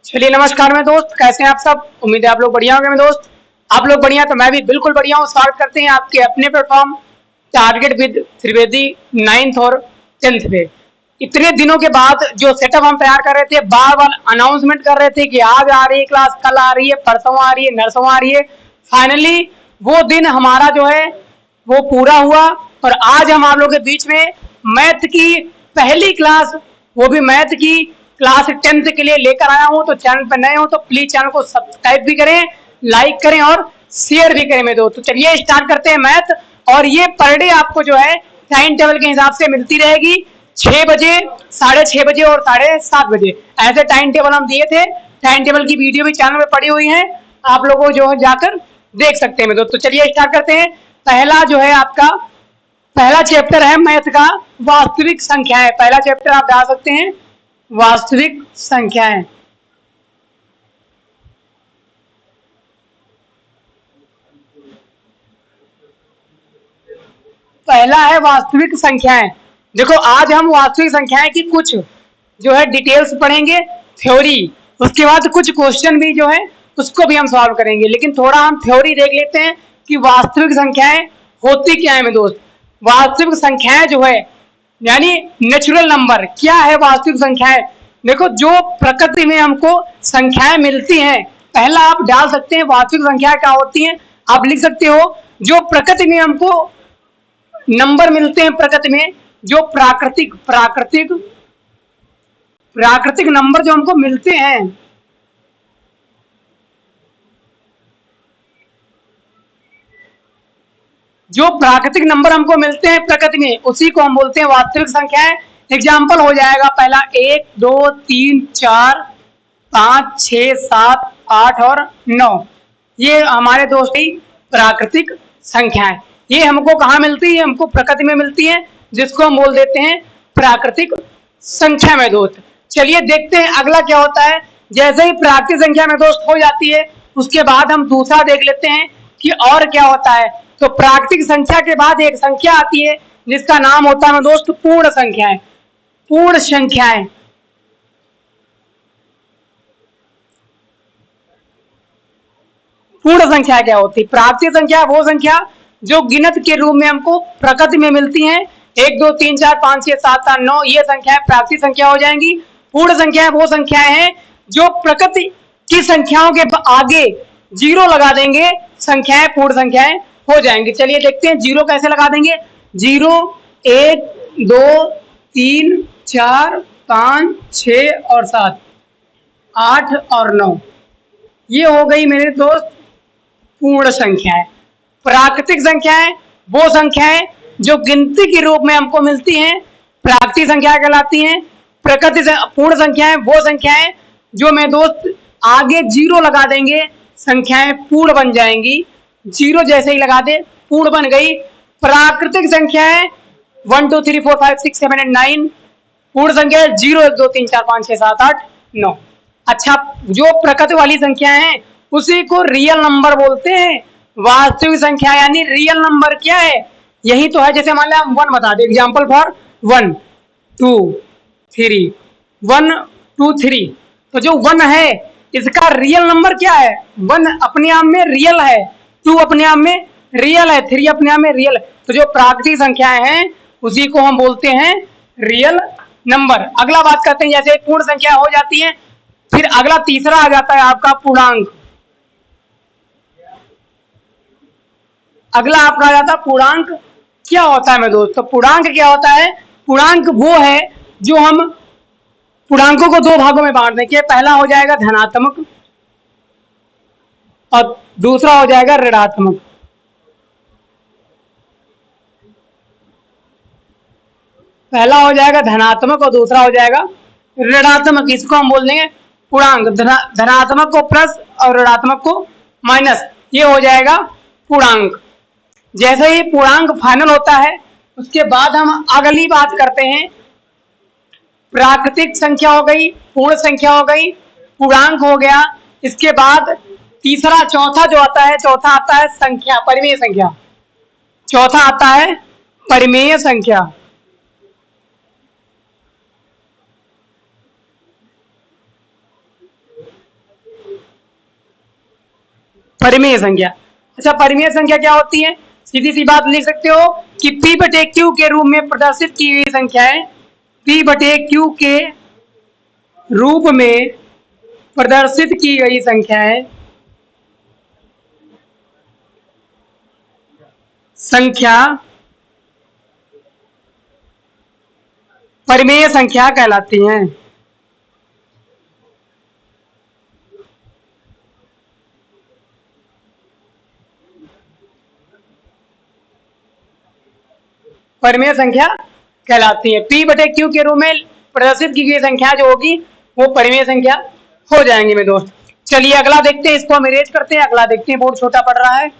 चलिए नमस्कार मेरे दोस्त, कैसे हैं आप सब। उम्मीद है आप लोग बढ़िया होंगे मेरे दोस्त। आप लोग बढ़िया तो मैं भी बिल्कुल बढ़िया हूँ। स्वागत करते हैं आपके अपने platform target with Trivedi 9th और 10th पे। इतने दिनों के बाद जो सेटअप हम तैयार कर रहे थे, बार बार अनाउंसमेंट कर रहे थे कि आज आ रही है क्लास, कल आ रही है, परसों आ रही है, नरसों आ रही है। फाइनली वो दिन हमारा जो है वो पूरा हुआ और आज हम आप लोग के बीच में मैथ की पहली क्लास, वो भी मैथ की क्लास 10th के लिए लेकर आया हूं। तो चैनल पर नए हो तो प्लीज चैनल को सब्सक्राइब भी करें, लाइक करें और शेयर भी करें मेरे दोस्त। तो चलिए स्टार्ट करते हैं मैथ। और ये पर डे आपको जो है टाइम टेबल के हिसाब से मिलती रहेगी। 6 बजे, 6:30 बजे और 7:30 बजे ऐसे टाइम टेबल हम दिए थे। टाइम टेबल की वीडियो भी चैनल में पड़ी हुई है, आप लोगों को जो है जाकर देख सकते हैं मेरे दोस्त। तो चलिए स्टार्ट करते हैं। पहला जो है आपका पहला चैप्टर है मैथ का, वास्तविक संख्याएं। पहला चैप्टर आप डाल सकते हैं, वास्तविक संख्याएं। पहला है वास्तविक संख्याएं। देखो आज हम वास्तविक संख्याएं की कुछ जो है डिटेल्स पढ़ेंगे, थ्योरी। उसके बाद कुछ क्वेश्चन भी जो है उसको भी हम सॉल्व करेंगे। लेकिन थोड़ा हम थ्योरी देख लेते हैं कि वास्तविक संख्याएं होती क्या है मेरे दोस्त। वास्तविक संख्याएं जो है यानी नेचुरल नंबर क्या है वास्तविक संख्याएं। देखो जो प्रकृति में हमको संख्याएं मिलती हैं, पहला आप डाल सकते हैं वास्तविक संख्याएं क्या होती हैं। आप लिख सकते हो जो प्रकृति में हमको नंबर मिलते हैं, प्रकृति में जो प्राकृतिक प्राकृतिक प्राकृतिक नंबर जो हमको मिलते हैं, जो प्राकृतिक नंबर हमको मिलते हैं प्रकृति में, उसी को हम बोलते हैं वास्तविक संख्याएं। एग्जाम्पल हो जाएगा पहला 1 2 3 4 5 6 7 8 और 9। ये हमारे दोस्त की प्राकृतिक संख्याएं। ये हमको कहाँ मिलती है, हमको प्रकृति में मिलती है, जिसको हम बोल देते हैं प्राकृतिक संख्या में दोस्त। चलिए देखते हैं अगला क्या होता है। जैसे ही प्राकृतिक संख्या में दोस्त हो जाती है, उसके बाद हम दूसरा देख लेते हैं कि और क्या होता है। तो प्राकृतिक संख्या के बाद एक संख्या आती है जिसका नाम होता है दोस्त पूर्ण संख्याएं। पूर्ण संख्याएं, पूर्ण संख्या क्या होती है। प्राकृतिक संख्या वो संख्या जो गिनत के रूप में हमको प्रकृति में मिलती हैं। 1 2 3 4 5 6 7 8 9 ये संख्याएं प्राकृतिक संख्या हो जाएंगी। पूर्ण संख्या वो संख्याएं हैं जो प्रकृति की संख्याओं के आगे जीरो लगा देंगे, संख्याएं पूर्ण संख्याएं हो जाएंगी। चलिए देखते हैं जीरो कैसे लगा देंगे। 0 1 2 3 4 5 6 और 7 8 और 9, ये हो गई मेरे दोस्त पूर्ण संख्याएं। प्राकृतिक संख्याएं वो संख्याएं जो गिनती के रूप में हमको मिलती हैं, प्राकृतिक संख्या कहलाती हैं। प्रकृति पूर्ण संख्याएं वो संख्याएं जो मैं दोस्त आगे जीरो लगा देंगे, संख्याएं पूर्ण बन जाएंगी। जीरो जैसे ही लगा दे पूर्ण बन गई। प्राकृतिक संख्याएं 1 2 3 4 5 6 7 8 9 पूर्ण संख्या 0 1 2 3 4 5 6 7 8 9। अच्छा, जो प्रकृति वाली संख्या है उसी को रियल नंबर बोलते हैं। वास्तविक संख्या यानी रियल नंबर क्या है, यही तो है। जैसे मान लिया हम 1 बता दें, एग्जाम्पल फॉर 1 2 3 1 2 3। तो जो 1 है इसका रियल नंबर क्या है। 1 अपने आप में रियल है, 2 अपने आप में रियल है, 3 अपने आप में रियल है। तो जो प्राकृतिक संख्याएं हैं उसी को हम बोलते हैं रियल नंबर। अगला बात करते हैं, जैसे पूर्ण संख्या हो जाती है, फिर अगला तीसरा आ जाता है आपका पूर्णांक। अगला आपका आ जाता है पूर्णांक। क्या होता है मेरे दोस्तों पूर्णांक क्या होता है। पूर्णांक वो है जो हम पूर्णांकों को दो भागों में बांट देंगे। पहला हो जाएगा धनात्मक और दूसरा हो जाएगा ऋणात्मक। पहला हो जाएगा धनात्मक और दूसरा हो जाएगा ऋणात्मक। इसको हम बोल देंगे पूर्णांक। धनात्मक को प्लस और ऋणात्मक को माइनस, ये हो जाएगा पूर्णांक। जैसे ही पूर्णांक फाइनल होता है उसके बाद हम अगली बात करते हैं। प्राकृतिक संख्या हो गई, पूर्ण संख्या हो गई, पूर्णांक हो गया। इसके बाद तीसरा चौथा जो आता है, चौथा आता है संख्या, परिमेय संख्या। चौथा आता है परिमेय संख्या। परिमेय संख्या। अच्छा, परिमेय संख्या क्या होती है? सीधी सी बात लिख सकते हो कि P बटे Q के रूप में प्रदर्शित की गई संख्याएं, P बटे Q के रूप में प्रदर्शित की गई संख्याएं संख्या परिमेय संख्या कहलाती हैं। परिमेय संख्या कहलाती है। P बटे Q के रूप में प्रदर्शित की गई संख्या जो होगी वो परिमेय संख्या हो जाएंगी मेरे दोस्त। चलिए अगला देखते हैं, इसको हम इरेज करते हैं। अगला देखते हैं, बोर्ड छोटा पड़ रहा है।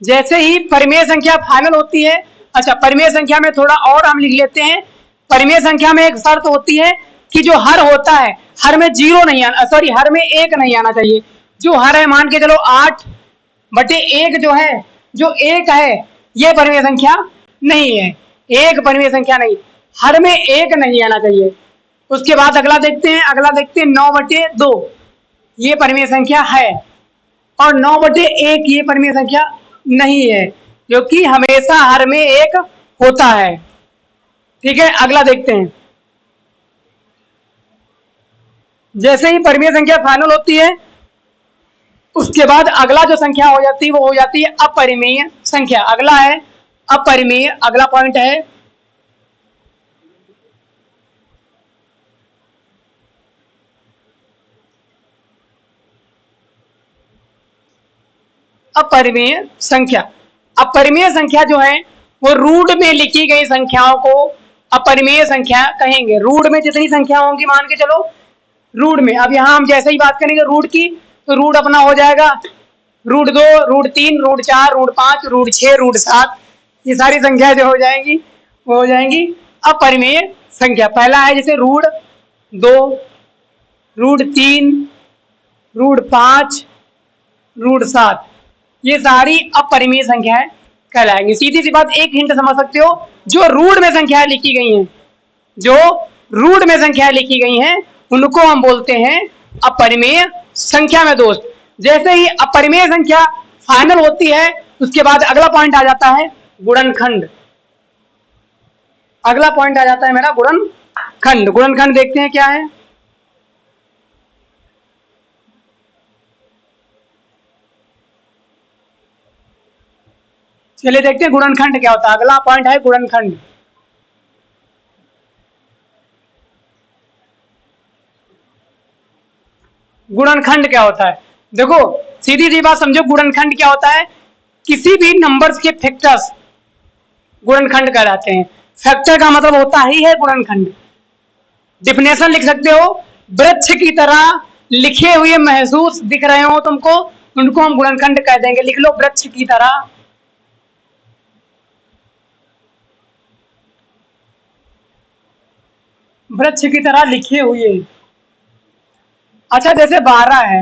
जैसे ही परिमेय संख्या फाइनल होती है, अच्छा परिमेय संख्या में थोड़ा और हम लिख लेते हैं। परिमेय संख्या में एक शर्त होती है कि जो हर होता है, हर में जीरो नहीं आना, सॉरी हर में एक नहीं आना चाहिए। जो हर है मान के चलो 8 बटे 1 जो है, जो एक है, ये परिमेय संख्या नहीं है। एक परिमेय संख्या नहीं, हर में एक नहीं आना चाहिए। उसके बाद अगला देखते हैं, 9 बटे 2 ये परिमेय संख्या है, और 9 बटे 1 ये परिमेय संख्या नहीं है, क्योंकि हमेशा हर में एक होता है। ठीक है, अगला देखते हैं। जैसे ही परिमेय संख्या फाइनल होती है, उसके बाद अगला जो संख्या हो जाती है वो हो जाती है अपरिमेय संख्या। अगला है अपरिमेय, अगला पॉइंट है अपरिमेय संख्या। अपरिमेय संख्या जो है वो रूट में लिखी गई संख्याओं को अपरिमेय संख्या कहेंगे। रूट में जितनी संख्या होंगी मान के चलो, रूट में, अब यहाँ हम जैसे ही बात करेंगे रूट की, तो रूट अपना हो जाएगा route 2, route 3, route 4, route 5, route 6, route 7। ये सारी संख्या जो हो जाएंगी वो हो जाएंगी अपरिमेय संख्या। पहला है जैसे रूट 2, रूट 3, रूट 5, रूट 7, ये सारी अपरिमेय संख्याएं कहलाएंगी। सीधी सी बात, एक हिंट समझ सकते हो, जो रूट में संख्याएं लिखी गई हैं, जो रूट में संख्याएं लिखी गई हैं, उनको हम बोलते हैं अपरिमेय संख्या में दोस्त। जैसे ही अपरिमेय संख्या फाइनल होती है, उसके बाद अगला पॉइंट आ जाता है गुणनखंड। अगला पॉइंट आ जाता है मेरा गुणनखंड। गुणनखंड देखते हैं क्या है। चलिए देखते हैं गुणनखंड क्या होता है। अगला पॉइंट है गुणनखंड। गुणनखंड क्या होता है, देखो सीधी सी बात समझो, गुणनखंड क्या होता है, किसी भी नंबर्स के फैक्टर्स गुणनखंड कहलाते हैं। फैक्टर का मतलब होता ही है गुणनखंड। डिफिनेशन लिख सकते हो, वृक्ष की तरह लिखे हुए महसूस दिख रहे हो तुमको, उनको हम गुणनखंड कह देंगे। लिख लो, वृक्ष की तरह वृक्ष की तरह लिखे हुए। अच्छा, जैसे 12 है,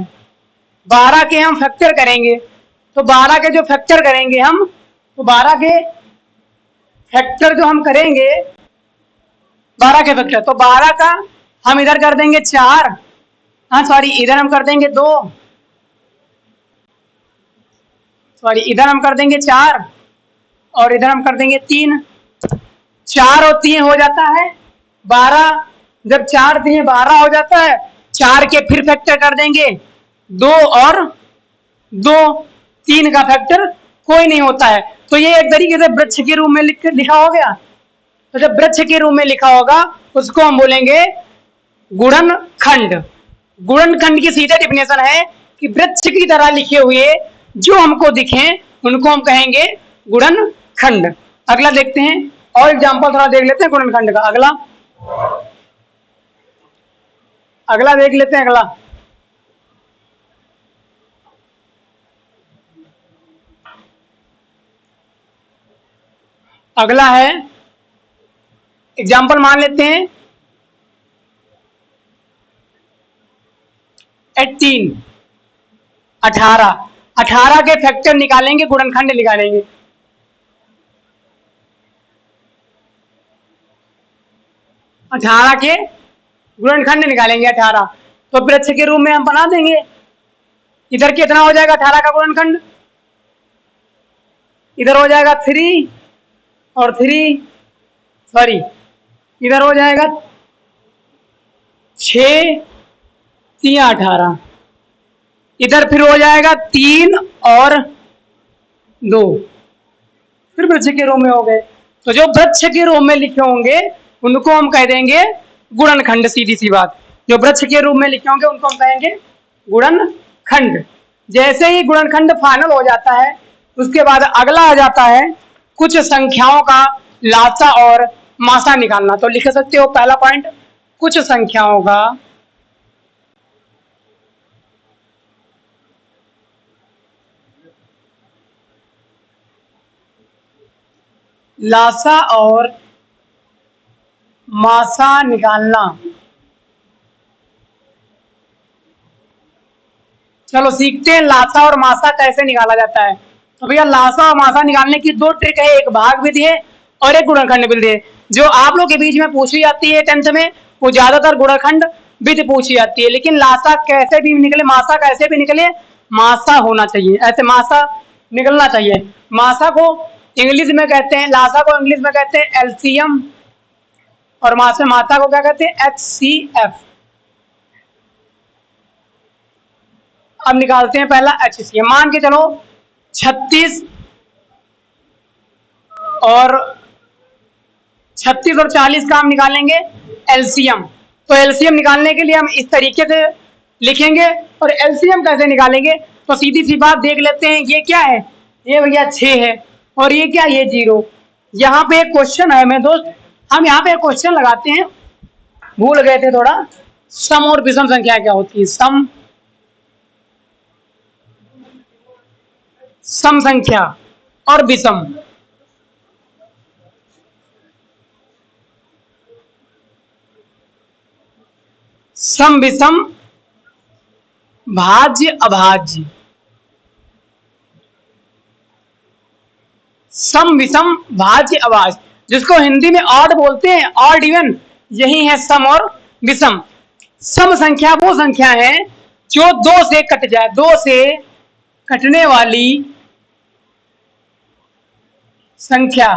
12 के हम फैक्टर करेंगे, तो 12 के जो फैक्टर करेंगे हम, तो 12 के फैक्टर जो हम करेंगे, 12 के फैक्टर, तो 12 का हम इधर कर देंगे 4, हाँ सॉरी इधर हम कर देंगे 2, सॉरी इधर हम कर देंगे 4 और इधर हम कर देंगे 3। 4 और 3 हो जाता है 12। जब 4 3 12 हो जाता है, 4 के फिर फैक्टर कर देंगे 2 और 2, 3 का फैक्टर कोई नहीं होता है। तो ये एक तरीके से वृक्ष के रूप में लिखा हो गया। तो जब वृक्ष के रूप में लिखा होगा, उसको हम बोलेंगे गुणनखंड। गुणनखंड की सीधे डिफिनेशन है कि वृक्ष की तरह लिखे हुए जो हमको दिखे, उनको हम कहेंगे गुणनखंड। अगला देखते हैं, और एग्जांपल थोड़ा देख लेते हैं गुणनखंड का। अगला देख लेते हैं। अगला है, एग्जाम्पल मान लेते हैं 18, 18। 18 के फैक्टर निकालेंगे, गुणनखंड निकालेंगे। 18 के गुणनखंड निकालेंगे 18, तो वृक्ष के रूप में हम बना देंगे। इधर कितना हो जाएगा 18 का गुणनखंड, इधर हो जाएगा 3 और 3, सॉरी इधर हो जाएगा 6 3 18, इधर फिर हो जाएगा 3 और 2, फिर वृक्ष के रूप में हो गए। तो जो वृक्ष के रूप में लिखे होंगे उनको हम कह देंगे गुणनखंड, सीधी सी बात। जो वृक्ष के रूप में लिखे होंगे उनको हम कहेंगे गुणनखंड। जैसे ही गुणनखंड फाइनल हो जाता है उसके बाद अगला आ जाता है कुछ संख्याओं का लासा और मासा निकालना। तो लिख सकते हो पहला पॉइंट, कुछ संख्याओं का लासा और मासा निकालना। चलो सीखते हैं लासा और मासा कैसे निकाला जाता है। तो भैया लासा और मासा निकालने की दो ट्रिक है, एक भाग विधि है और एक गुणनखंड विधि है। जो आप लोग के बीच में पूछी जाती है 10th में वो ज्यादातर गुणनखंड विधि पूछी जाती है, लेकिन लासा कैसे भी निकले, मासा कैसे भी निकले, मासा होना चाहिए, ऐसे मासा निकलना चाहिए। मासा को इंग्लिश में कहते हैं, लासा को इंग्लिश में कहते हैं एलसीएम और मासा को क्या कहते हैं HCF। अब निकालते हैं पहला HCF। मान के चलो 36 और 40 का हम निकालेंगे एलसीएम। तो एलसीएम निकालने के लिए हम इस तरीके से लिखेंगे, और एलसीएम कैसे निकालेंगे तो सीधी सी बात देख लेते हैं। ये क्या है, ये भैया 6 है, और ये क्या, ये 0। यहाँ पे एक क्वेश्चन है मेरे दोस्त, हम यहाँ पे एक क्वेश्चन लगाते हैं, भूल गए थे थोड़ा। सम और विषम संख्या क्या होती है, सम संख्या और विषम। सम विषम भाज्य अभाज्य, सम विषम भाज्य अभाज्य, जिसको हिंदी में ऑड बोलते हैं, ऑड इवन, यही है सम और विषम। सम संख्या वो संख्या है जो 2 से कट जाए, 2 से कटने वाली संख्या।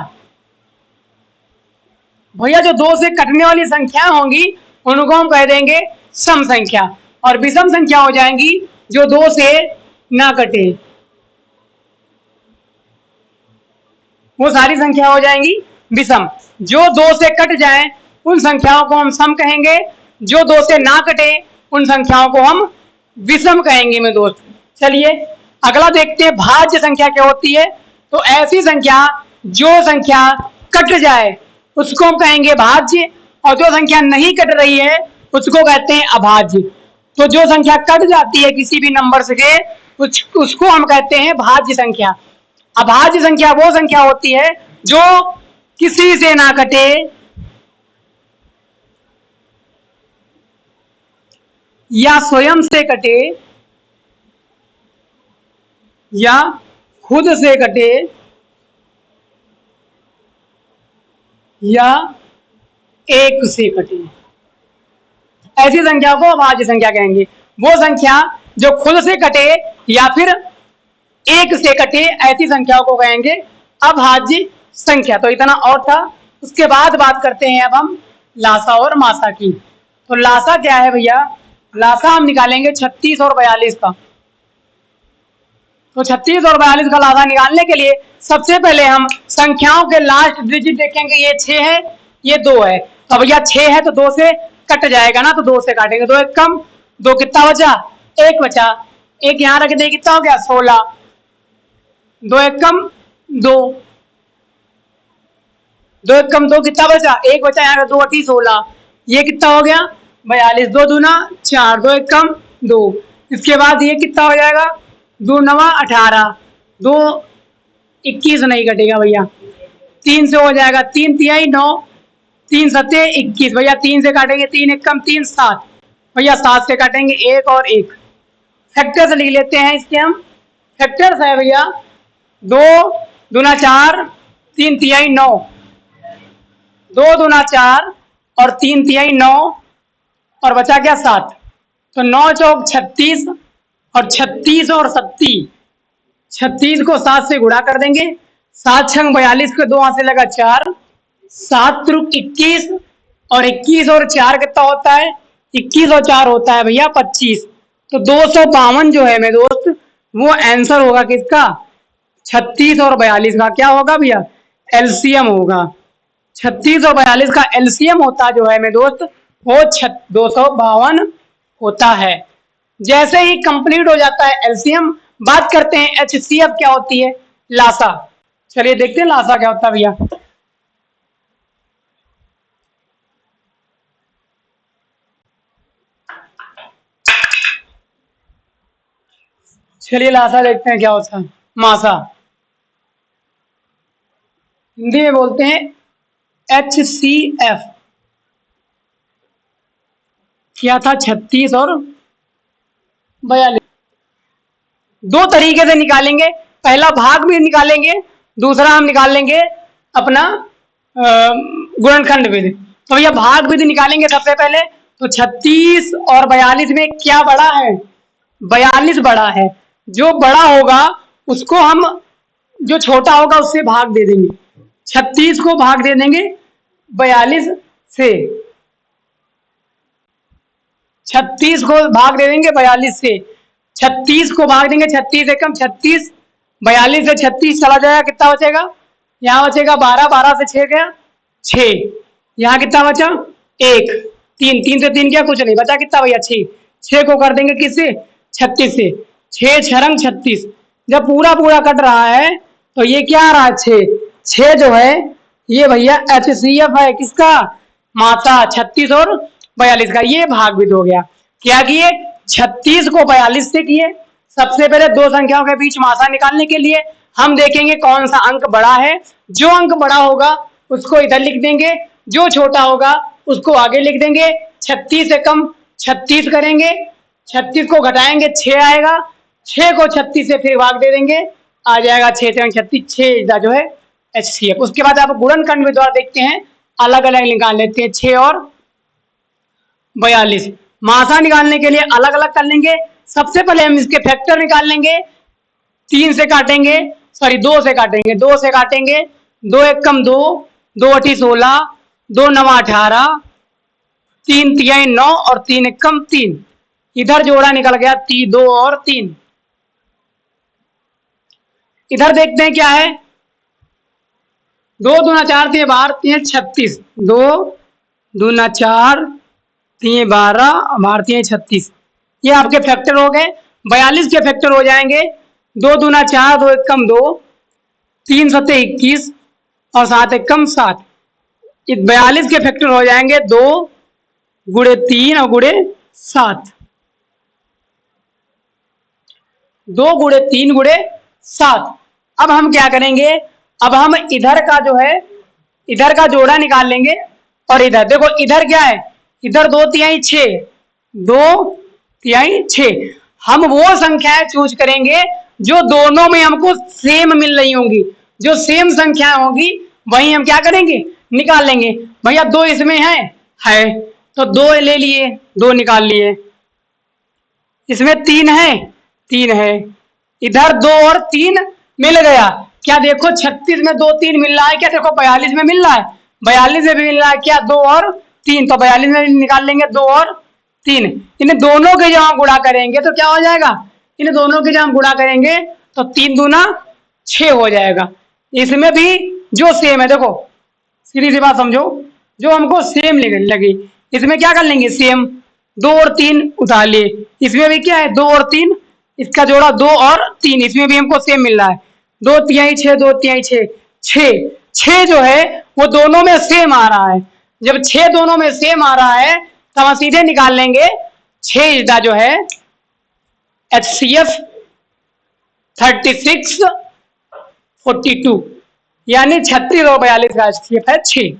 भैया जो 2 से कटने वाली संख्या होंगी उनको हम कह देंगे सम संख्या, और विषम संख्या हो जाएंगी जो 2 से ना कटे, वो सारी संख्या हो जाएंगी विषम। जो 2 से कट जाए उन संख्याओं को हम सम कहेंगे, जो 2 से ना कटे उन संख्याओं को हम विषम कहेंगे मेरे दोस्त। चलिए अगला देखते हैं भाज्य संख्या क्या होती है। तो ऐसी संख्या जो संख्या कट जाए उसको हम कहेंगे भाज्य, और जो संख्या नहीं कट रही है उसको कहते हैं अभाज्य। तो जो संख्या कट जाती है किसी भी नंबर से उसको हम कहते हैं भाज्य संख्या। अभाज्य संख्या वो संख्या होती है जो किसी से ना कटे या स्वयं से कटे या खुद से कटे या एक से कटे, ऐसी संख्या को अभाज्य संख्या कहेंगे। वो संख्या जो खुद से कटे या फिर एक से कटे, ऐसी संख्याओं को कहेंगे अभाज्य संख्या। तो इतना और था। उसके बाद बात करते हैं अब हम लासा और मासा की। तो लासा क्या है भैया, लासा हम निकालेंगे 36 और 42 का। तो 36 और 42 का लासा निकालने के लिए सबसे पहले हम संख्याओं के लास्ट डिजिट देखेंगे। ये 6 है, ये 2 है। तो भैया 6 है तो 2 से कट जाएगा ना, तो 2 से काटेंगे। 2 एक कम, 2 कितना बचा, 1 बचा, 1 यहाँ रख दे, कितना हो गया 16। 2 एक कम 2, 2 एक कम 2, कितना बचा, 1 बचा, यहाँ 2 अटी 16, ये कितना हो गया 42। 2 दूना 4, 2 एक कम 2। इसके बाद ये कितना हो जाएगा 2 नवा 18, 2 21 नहीं कटेगा भैया, 3 से हो जाएगा, 3 तिहाई 9, 3 सत्ते 21 भैया, 3 से काटेंगे, 3 एक कम 3 7 भैया, 7 से काटेंगे 1 और 1। फैक्टर से लिख लेते हैं इसके हम। फैक्टर्स है भैया 2 दूना 4, 3 तिहाई 9, 2 दूना 4, और 3 तिहाई 9 और बचा क्या 7। तो 9 चौक 36 और 36 और 37, 36 को 7 से गुणा कर देंगे, 7 छंग 42 के 2 हाथ से लगा 4, 7 त्रुक 21 और 21 और 4 कितना होता है, 21 और 4 होता है भैया 25। तो 252 जो है मेरे दोस्त वो आंसर होगा किसका, 36 और 42 का क्या होगा भैया, एलसीएम होगा। 36 और 42 का एलसीएम होता जो है मेरे दोस्त वो 252 होता है। जैसे ही कंप्लीट हो जाता है एलसीएम, बात करते हैं एचसीएफ क्या होती है, लासा। चलिए देखते हैं लासा क्या होता है भैया। चलिए लासा देखते हैं क्या होता है। मासा हिंदी में बोलते हैं एचसीएफ। क्या था, 36 और 42। दो तरीके से निकालेंगे, पहला भाग भी निकालेंगे, दूसरा हम निकाल लेंगे अपना गुणनखंड विधि। तो भैया भाग विधि निकालेंगे सबसे पहले। तो 36 और 42 में क्या बड़ा है, 42 बड़ा है। जो बड़ा होगा उसको हम, जो छोटा होगा उससे भाग दे देंगे। 36 को भाग दे देंगे 42 से, 36 को भाग दे देंगे 42 से, 36 को भाग देंगे 36 एकम 36, 42 से 36 चला जाएगा, कितना बचेगा, यहाँ बचेगा 12, 12 से 6 गया 6, यहाँ कितना बचा 1, 3, 3 से 3 क्या, कुछ नहीं बचा, कितना भैया 6, 6 को कर देंगे किससे 36 से, 6 छरंग 36। जब पूरा पूरा कट रहा है तो ये क्या आ रहा है 6, 6 जो है ये भैया एचसीएफ है किसका, माता 36 और 42 का। ये भाग भी हो गया। क्या किए, 36 को 42 से किए। सबसे पहले दो संख्याओं के बीच मासा निकालने के लिए हम देखेंगे कौन सा अंक बड़ा है। जो अंक बड़ा होगा उसको इधर लिख देंगे, जो छोटा होगा उसको आगे लिख देंगे। 36 से कम 36 करेंगे, 36 को घटाएंगे 6 आएगा, 6 को 36 से फिर भाग दे देंगे, आ जाएगा 6 36, 6 जो है एचसीएफ। उसके बाद आप गुणनखंड विधि देखते हैं, अलग अलग निकाल लेते हैं 6 और 42। मासा निकालने के लिए अलग अलग कर लेंगे। सबसे पहले हम इसके फैक्टर निकाल लेंगे, 3 से काटेंगे, सॉरी 2 से काटेंगे, 2 से काटेंगे, 2 एकम 2, 2 अठी 16, 2 नवा 18, 3 तिहाई 9 और 3 एकम 3। इधर जोड़ा निकल गया 2 और 3। इधर देखते हैं क्या है, 2 दूना 4 3 12 3 36, 2 दूना 4 3 12 12 3 36। ये आपके फैक्टर हो गए। 42 के फैक्टर हो जाएंगे, 2 दूना 4, 2 एकम 2, 3 सत्ते 21 और 7 एकम 7। 42 के फैक्टर हो जाएंगे 2 गुड़े 3 और गुड़े 7, 2 गुड़े 3 गुड़े 7। अब हम क्या करेंगे, अब हम इधर का जो है इधर का जोड़ा निकाल लेंगे। और इधर देखो, इधर क्या है, इधर 2 तिहाई 6, 2 तिहाई 6। हम वो संख्याएं चूज करेंगे जो दोनों में हमको सेम मिल रही होंगी। जो सेम संख्याएं होगी वही हम क्या करेंगे, निकाल लेंगे। भैया 2 इसमें है तो 2 ले लिए, 2 निकाल लिए। इसमें 3 है, 3 है। इधर 2 और 3 मिल गया। क्या देखो 36 में 2 3 मिल रहा है क्या, देखो 42 में मिल रहा है, 42 में भी मिल रहा है क्या 2 और 3, तो 42 में निकाल लेंगे 2 और 3। इन दोनों के जब हम गुणा करेंगे तो क्या हो जाएगा, इन दोनों के जब हम गुणा करेंगे तो 3 दूना 6 हो जाएगा। इसमें भी जो सेम है, देखो सीधी सी बात समझो, जो हमको सेम लगी इसमें क्या कर लेंगे सेम, 2 और 3 उतार लिए। इसमें भी क्या है 2 और 3, इसका जोड़ा 2 और 3, इसमें भी हमको सेम मिल रहा है। 2 तिहाई 6, 2 तिहाई 6, 6 6 जो है वो दोनों में सेम आ रहा है। जब 6 दोनों में सेम आ रहा है तो हम सीधे निकाल लेंगे 6 इधर जो है एचसीएफ 36 42, यानी 36 और 42 का एचसीएफ है 6।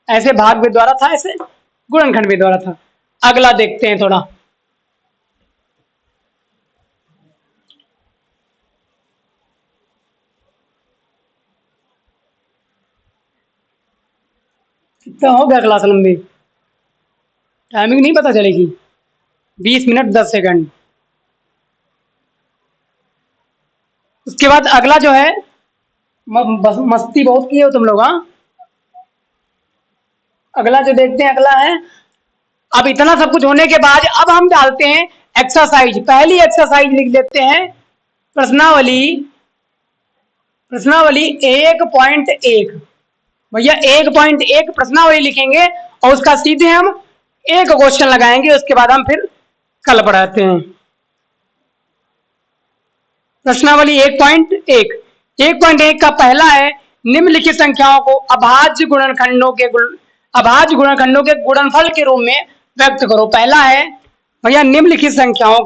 ऐसे भाग विधि द्वारा था, ऐसे गुणनखंड विधि द्वारा था। अगला देखते हैं थोड़ा, कितना हो गया क्लास लंबी। टाइमिंग नहीं पता चलेगी। 20 मिनट 10 सेकंड। उसके बाद अगला जो है, मस्ती बहुत की हो तुम लोग, हाँ। अगला जो देखते हैं, अगला है, अब इतना सब कुछ होने के बाद अब हम डालते हैं एक्सरसाइज। पहली एक्सरसाइज लिख लेते हैं, प्रश्नावली, प्रश्नावली 1.1। भैया 1.1 प्रश्नावली लिखेंगे और उसका सीधे हम एक क्वेश्चन लगाएंगे, उसके बाद हम फिर कल पढ़ाते हैं। प्रश्नावली 1.1। 1.1 का पहला है, निम्नलिखित संख्याओं को अभाज्य गुणनखंडों के गुणनफल के रूप में व्यक्त करो। पहला है भैया, निम्नलिखित संख्याओं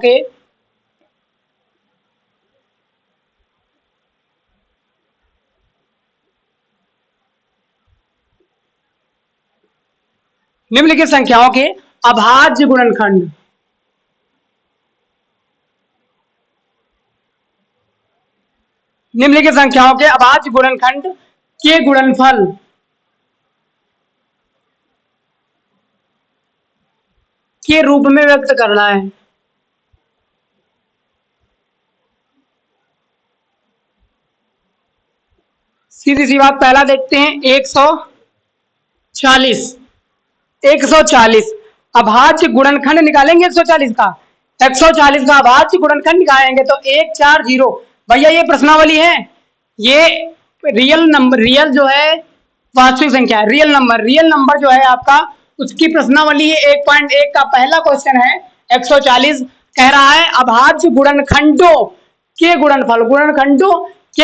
के अभाज्य गुणनखंड, निम्नलिखित संख्याओं के अभाज्य गुणनखंड के गुणनफल के रूप में व्यक्त करना है। सीधी सी बात, पहला देखते हैं 140। 140 अभाज्य गुणनखंड निकालेंगे 140 का। 140 का अभाज्य गुणनखंड निकालेंगे तो 140। भैया ये प्रश्नावली है, ये रियल नंबर, रियल जो है वास्तविक संख्या है, रियल नंबर जो है आपका, उसकी प्रश्नावली 1.1 का पहला क्वेश्चन है। 140 कह रहा है अभाज्य गुणनखंडों के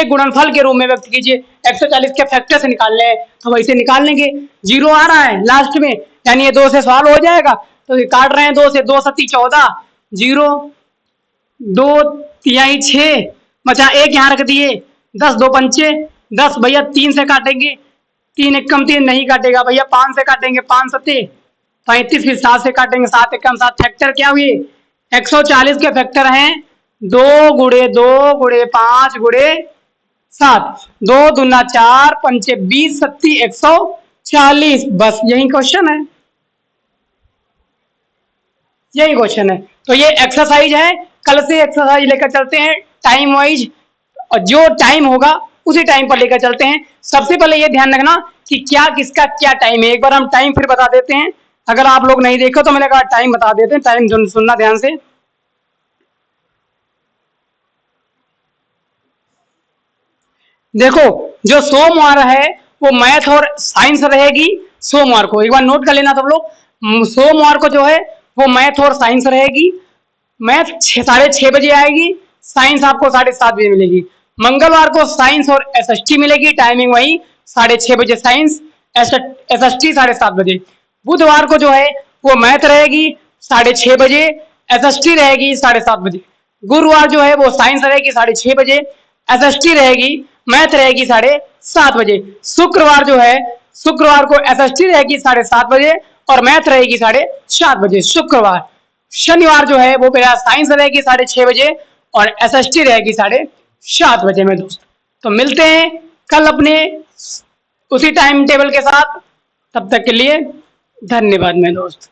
गुणनफल के रूप में व्यक्त कीजिए। 140 के फैक्टर से निकालने हैं तो वैसे निकाल लेंगे। 0 आ रहा है लास्ट में, यानी ये 2 से सॉल्व हो जाएगा, तो ये काट रहे हैं 2 से, 2 सत्ती 14, 0, 2 तिहाई 6, बचा 1 यहाँ रख दिए, 10 2 पंचे 10। भैया 3 से काटेंगे, 3 एकम 3 नहीं काटेगा भैया, 5 से काटेंगे, 5 सत्ते 35, फिर 7 से काटेंगे, 7 एकम 7। फैक्टर क्या हुए? 140 के फैक्टर हैं 2 गुणे 2 गुणे 5 गुणे 7, 2 दूना 4, पंचे 20, सत्ती 140। बस यही क्वेश्चन है, यही क्वेश्चन है। तो ये एक्सरसाइज है, कल से एक्सरसाइज लेकर चलते हैं टाइम वाइज, और जो टाइम होगा उसी टाइम पर लेकर चलते हैं। सबसे पहले ये ध्यान रखना कि क्या किसका क्या टाइम है। एक बार हम टाइम फिर बता देते हैं, अगर आप लोग नहीं देखो तो मैंने कहा टाइम बता देते हैं, टाइम सुनना ध्यान से। देखो, जो सोमवार है वो मैथ और साइंस रहेगी सोमवार को, एक बार नोट कर लेना सब लोग। सोमवार को जो है वो मैथ और साइंस रहेगी। मैथ 6:30 बजे आएगी, साइंस आपको 7:30 बजे मिलेगी। मंगलवार को साइंस और एसएसटी मिलेगी, टाइमिंग वही 6:30 बजे साइंस, एसएसटी 7:30 बजे। बुधवार को जो है वो मैथ रहेगी 6:30 बजे, एसएसटी रहेगी 7:30 बजे। गुरुवार जो है वो साइंस रहेगी 6:30 बजे, एसएसटी रहेगी, मैथ रहेगी 7:30 बजे। शुक्रवार जो है, शुक्रवार को एसएसटी रहेगी 7:30 बजे और मैथ रहेगी 7:30 बजे शुक्रवार। शनिवार जो है वो मेरा साइंस रहेगी 6:30 बजे और एसएसटी रहेगी 7:30 बजे में दोस्त। तो मिलते हैं कल अपने उसी टाइम टेबल के साथ, तब तक के लिए धन्यवाद मेरे दोस्त।